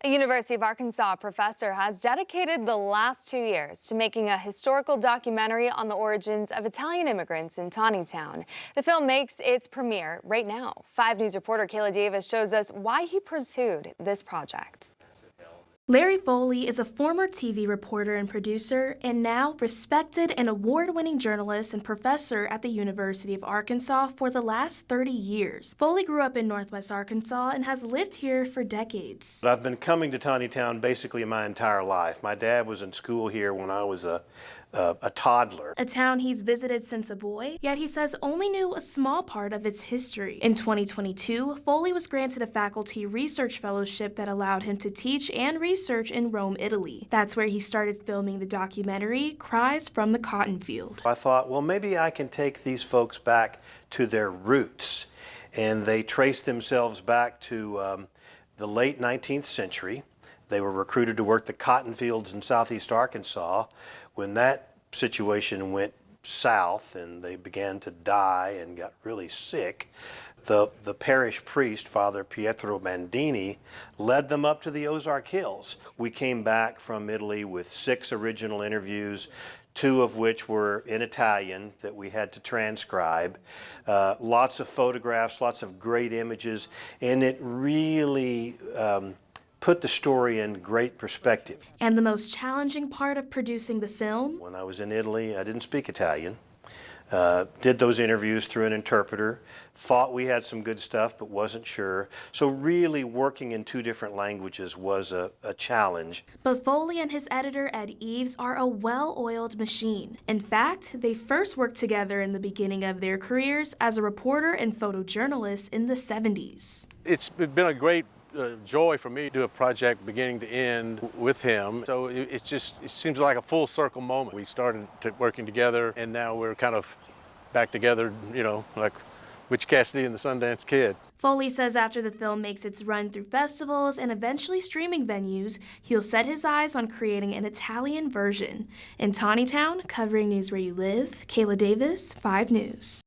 A University of Arkansas professor has dedicated the last 2 years to making a historical documentary on the origins of Italian immigrants in Tontitown. The film makes its premiere right now. 5 News reporter Kayla Davis shows us why he pursued this project. Larry Foley is a former TV reporter and producer, and now respected and award-winning journalist and professor at the University of Arkansas for the last 30 years. Foley grew up in Northwest Arkansas and has lived here for decades. I've been coming to Tontitown basically my entire life. My dad was in school here when I was a toddler. A town he's visited since a boy, yet he says only knew a small part of its history. In 2022, Foley was granted a faculty research fellowship that allowed him to teach and research in Rome, Italy. That's where he started filming the documentary, Cries from the Cotton Field. I thought, well, maybe I can take these folks back to their roots. And they traced themselves back to the late 19th century. They were recruited to work the cotton fields in southeast Arkansas. When that situation went south and they began to die and got really sick, the parish priest, Father Pietro Bandini, led them up to the Ozark Hills. We came back from Italy with 6 original interviews, 2 of which were in Italian that we had to transcribe. Lots of photographs, lots of great images, and it really put the story in great perspective. And the most challenging part of producing the film? When I was in Italy, I didn't speak Italian. Did those interviews through an interpreter. Thought we had some good stuff, but wasn't sure. So really working in 2 different languages was a challenge. But Foley and his editor, Ed Eves, are a well-oiled machine. In fact, they first worked together in the beginning of their careers as a reporter and photojournalist in the 70s. It's been a great joy for me to do a project beginning to end with him. So it seems like a full circle moment. We started working together and now we're kind of back together, you know, like Butch Cassidy and the Sundance Kid. Foley says after the film makes its run through festivals and eventually streaming venues, he'll set his eyes on creating an Italian version. In Tontitown, covering news where you live, Kayla Davis, 5 News.